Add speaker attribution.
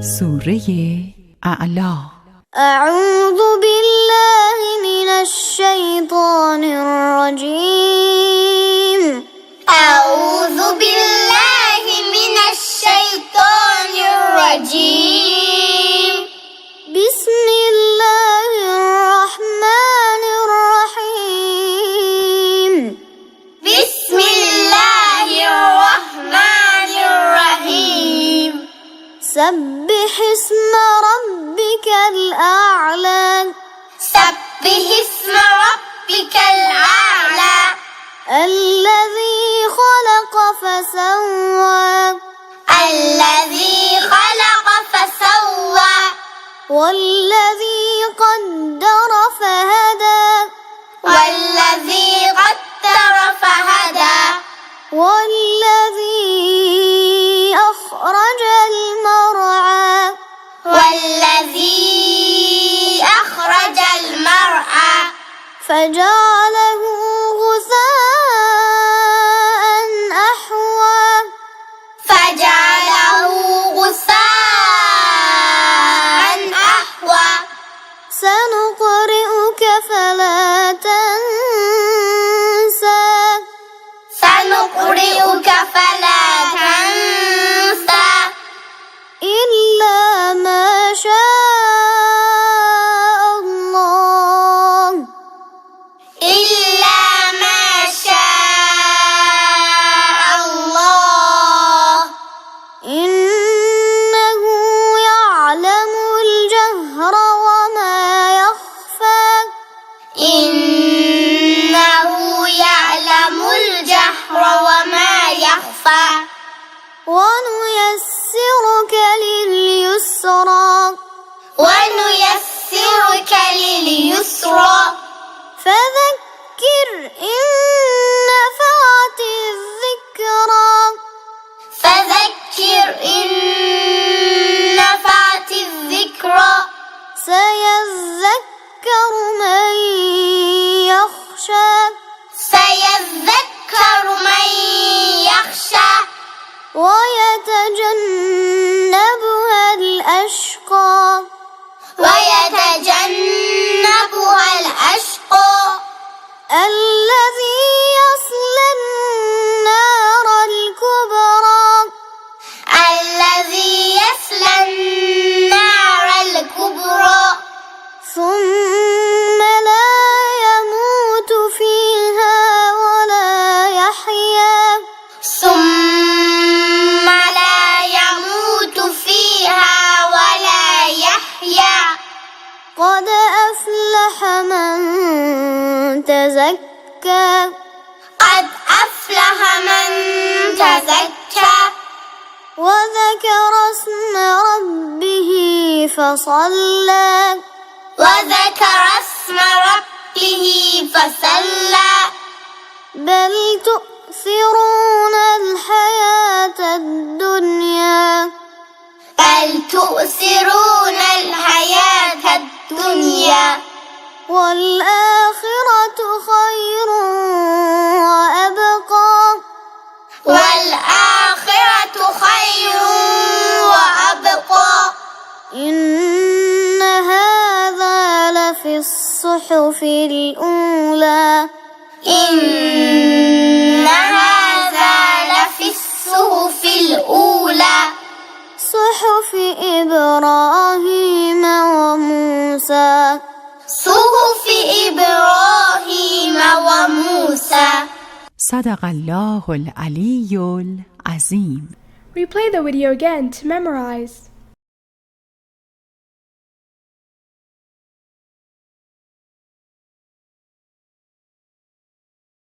Speaker 1: سوره اعلی.
Speaker 2: أعوذ بالله من الشيطان الرجيم.
Speaker 3: أعوذ بالله من الشيطان الرجيم.
Speaker 2: بسم الله الرحمن الرحيم.
Speaker 3: بسم الله الرحمن الرحيم.
Speaker 2: سبح اسم ربك الأعلى.
Speaker 3: سبح اسم ربك الأعلى.
Speaker 2: الذي خلق فسوى.
Speaker 3: الذي خلق فسوى.
Speaker 2: والذي قدر فهدى.
Speaker 3: والذي قدر فهدى.
Speaker 2: والذي أخرج المرعى.
Speaker 3: والذي أخرج المرعى.
Speaker 2: فجعله غثاء أحوى.
Speaker 3: فجعله غثاء أحوى.
Speaker 2: سنقرئك فلا تنسى.
Speaker 3: سنقرئك فلا تنسى.
Speaker 2: إلا ما شاء الله.
Speaker 3: إلا ما شاء الله.
Speaker 2: إنه يعلم الجهر وما يخفى.
Speaker 3: إنه يعلم الجهر وما يخفى.
Speaker 2: ونيسرك لليسرى.
Speaker 3: ونيسرك لليسرى.
Speaker 2: فذكر إن نفعت الذكرى.
Speaker 3: فذكر إن نفعت الذكرى.
Speaker 2: سيذكر من يخشى.
Speaker 3: سيذكر من يخشى.
Speaker 2: ويتجنبها الأشقى.
Speaker 3: ويتجنبها الأشقى.
Speaker 2: الذي يصلى النار الكبرى.
Speaker 3: الذي يصلى النار الكبرى.
Speaker 2: ثم لا يموت فيها ولا يحيا.
Speaker 3: ثم لا يموت فيها ولا يحيا.
Speaker 2: قد أفلح من تزكى.
Speaker 3: قد أفلح من تزكى.
Speaker 2: وذكر اسم ربه فصلى.
Speaker 3: وذكر اسم ربه فصلى.
Speaker 2: بل تؤثرون الحياة الدنيا.
Speaker 3: بل تؤثرون الحياة الدنيا.
Speaker 2: والآخرة خير وأبقى.
Speaker 3: والآخرة خير وأبقى.
Speaker 2: إن هذا لفي الصحف الأولى.
Speaker 3: إن هذا لفي الصحف الأولى.
Speaker 2: صحف إبراهيم وموسى.
Speaker 3: صحف إبراهيم وموسى.
Speaker 1: صدق الله العلی العظیم.
Speaker 4: Replay the video again to memorize.